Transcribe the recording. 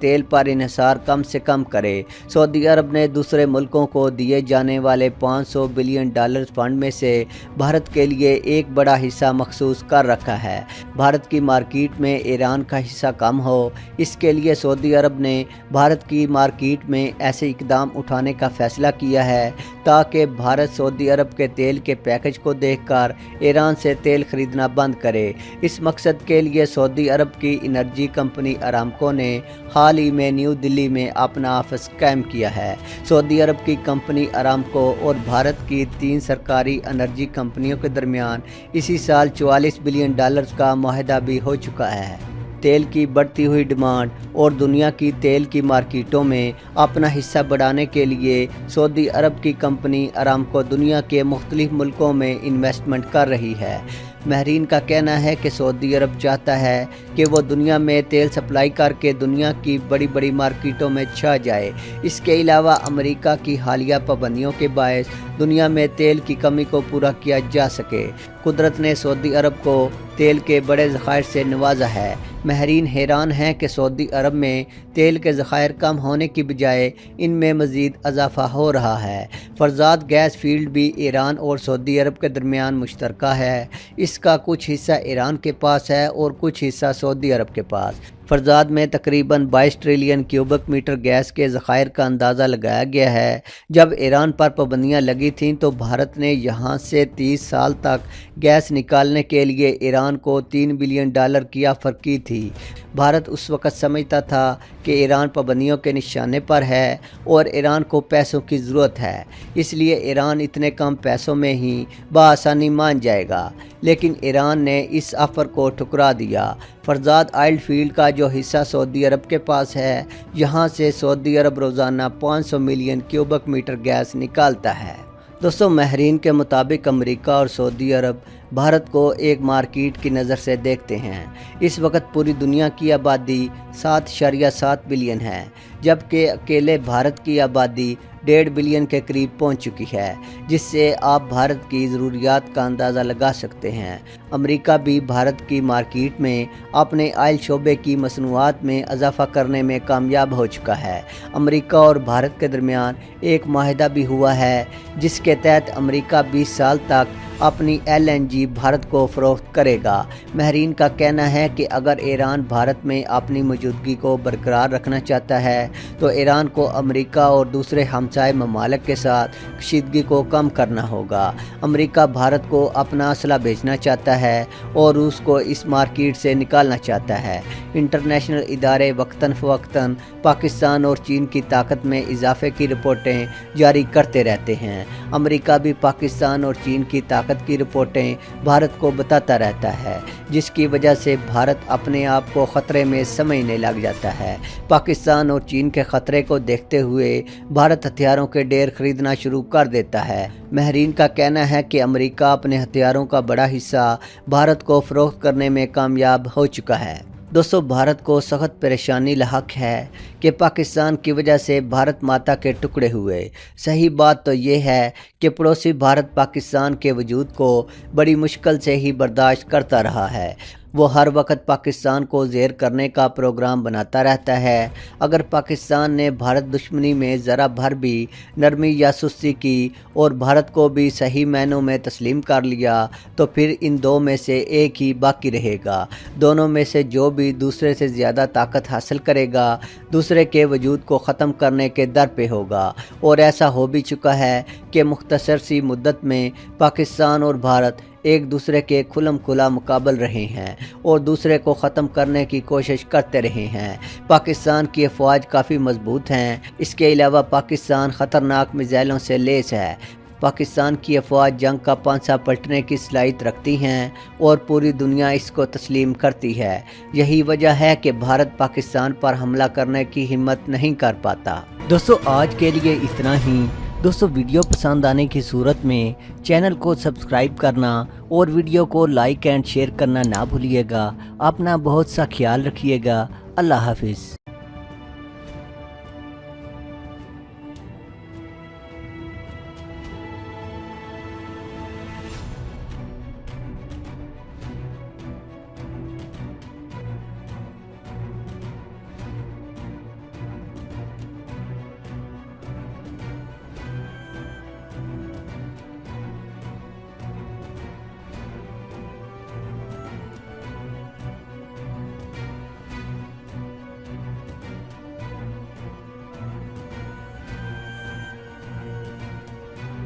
تیل پر انحصار کم سے کم کرے۔ سعودی عرب نے دوسرے ملکوں کو دیے جانے والے $500 بلین فنڈ میں سے بھارت کے لیے ایک بڑا حصہ مخصوص کر رکھا ہے۔ بھارت کی مارکیٹ میں ایران کا حصہ کم ہو، اس کے لیے سعودی عرب نے بھارت کی مارکیٹ میں ایسے اقدام اٹھانے کا فیصلہ کیا ہے تاکہ بھارت سعودی عرب کے تیل کے پیکج کو دیکھ کر ایران سے تیل خریدنا بند کرے۔ اس مقصد کے لیے سعودی عرب کی انرجی کمپنی ارامکو نے حال ہی میں نیو دلی میں اپنا آفس قائم کیا ہے۔ سعودی عرب کی کمپنی ارامکو اور بھارت کی 3 سرکاری انرجی کمپنیوں کے درمیان اسی سال $44 بلین کا معاہدہ بھی ہو چکا ہے۔ تیل کی بڑھتی ہوئی ڈیمانڈ اور دنیا کی تیل کی مارکیٹوں میں اپنا حصہ بڑھانے کے لیے سعودی عرب کی کمپنی ارامکو دنیا کے مختلف ملکوں میں انویسٹمنٹ کر رہی ہے۔ ماہرین کا کہنا ہے کہ سعودی عرب چاہتا ہے کہ وہ دنیا میں تیل سپلائی کر کے دنیا کی بڑی بڑی مارکیٹوں میں چھا جائے۔ اس کے علاوہ امریکہ کی حالیہ پابندیوں کے باعث دنیا میں تیل کی کمی کو پورا کیا جا سکے۔ قدرت نے سعودی عرب کو تیل کے بڑے ذخائر سے نوازا ہے۔ ماہرین حیران ہیں کہ سعودی عرب میں تیل کے ذخائر کم ہونے کی بجائے ان میں مزید اضافہ ہو رہا ہے۔ فرزاد گیس فیلڈ بھی ایران اور سعودی عرب کے درمیان مشترکہ ہے۔ اس کا کچھ حصہ ایران کے پاس ہے اور کچھ حصہ سعودی عرب کے پاس۔ فرزاد میں تقریباً 22 ٹریلین کیوبک میٹر گیس کے ذخائر کا اندازہ لگایا گیا ہے۔ جب ایران پر پابندیاں لگی تھیں تو بھارت نے یہاں سے 30 سال تک گیس نکالنے کے لیے ایران کو $3 بلین کی آفر کی تھی۔ بھارت اس وقت سمجھتا تھا کہ ایران پابندیوں کے نشانے پر ہے اور ایران کو پیسوں کی ضرورت ہے، اس لیے ایران اتنے کم پیسوں میں ہی بآسانی مان جائے گا، لیکن ایران نے اس آفر کو ٹھکرا دیا۔ فرزاد آئل فیلڈ کا جو حصہ سعودی عرب کے پاس ہے، یہاں سے سعودی عرب روزانہ 500 ملین کیوبک میٹر گیس نکالتا ہے۔ دوستوں، ماہرین کے مطابق امریکہ اور سعودی عرب بھارت کو ایک مارکیٹ کی نظر سے دیکھتے ہیں۔ اس وقت پوری دنیا کی آبادی 7.7 بلین ہے، جبکہ اکیلے بھارت کی آبادی 1.5 بلین کے قریب پہنچ چکی ہے، جس سے آپ بھارت کی ضروریات کا اندازہ لگا سکتے ہیں۔ امریکہ بھی بھارت کی مارکیٹ میں اپنے آئل شعبے کی مصنوعات میں اضافہ کرنے میں کامیاب ہو چکا ہے۔ امریکہ اور بھارت کے درمیان ایک معاہدہ بھی ہوا ہے جس کے تحت امریکہ 20 سال تک اپنی LNG بھارت کو فروخت کرے گا۔ ماہرین کا کہنا ہے کہ اگر ایران بھارت میں اپنی موجودگی کو برقرار رکھنا چاہتا ہے تو ایران کو امریکہ اور دوسرے ہمسائے ممالک کے ساتھ کشیدگی کو کم کرنا ہوگا۔ امریکہ بھارت کو اپنا اسلحہ بیچنا چاہتا ہے اور روس کو اس مارکیٹ سے نکالنا چاہتا ہے۔ انٹرنیشنل ادارے وقتاً فوقتاً پاکستان اور چین کی طاقت میں اضافے کی رپورٹیں جاری کرتے رہتے ہیں۔ امریکہ بھی پاکستان اور چین کی طاقت کی رپورٹیں بھارت کو بتاتا رہتا ہے، جس کی وجہ سے بھارت اپنے آپ کو خطرے میں سمجھنے لگ جاتا ہے۔ پاکستان اور چین کے خطرے کو دیکھتے ہوئے بھارت ہتھیاروں کے ڈھیر خریدنا شروع کر دیتا ہے۔ ماہرین کا کہنا ہے کہ امریکہ اپنے ہتھیاروں کا بڑا حصہ بھارت کو فروخت کرنے میں کامیاب ہو چکا ہے۔ دوستو، بھارت کو سخت پریشانی لاحق ہے کہ پاکستان کی وجہ سے بھارت ماتا کے ٹکڑے ہوئے۔ صحیح بات تو یہ ہے کہ پڑوسی بھارت پاکستان کے وجود کو بڑی مشکل سے ہی برداشت کرتا رہا ہے۔ وہ ہر وقت پاکستان کو زیر کرنے کا پروگرام بناتا رہتا ہے۔ اگر پاکستان نے بھارت دشمنی میں ذرا بھر بھی نرمی یا سستی کی اور بھارت کو بھی صحیح معنوں میں تسلیم کر لیا تو پھر ان دو میں سے ایک ہی باقی رہے گا۔ دونوں میں سے جو بھی دوسرے سے زیادہ طاقت حاصل کرے گا، دوسرے کے وجود کو ختم کرنے کے در پہ ہوگا، اور ایسا ہو بھی چکا ہے کہ مختصر سی مدت میں پاکستان اور بھارت ایک دوسرے کے کھلم کھلا مقابل رہے ہیں اور دوسرے کو ختم کرنے کی کوشش کرتے رہے ہیں۔ پاکستان کی افواج کافی مضبوط ہیں۔ اس کے علاوہ پاکستان خطرناک میزائلوں سے لیس ہے۔ پاکستان کی افواج جنگ کا پانسا پلٹنے کی صلاحیت رکھتی ہیں اور پوری دنیا اس کو تسلیم کرتی ہے۔ یہی وجہ ہے کہ بھارت پاکستان پر حملہ کرنے کی ہمت نہیں کر پاتا۔ دوستو، آج کے لیے اتنا ہی۔ دوستو، ویڈیو پسند آنے کی صورت میں چینل کو سبسکرائب کرنا اور ویڈیو کو لائک اینڈ شیئر کرنا نہ بھولیے گا۔ اپنا بہت سا خیال رکھیے گا۔ اللہ حافظ۔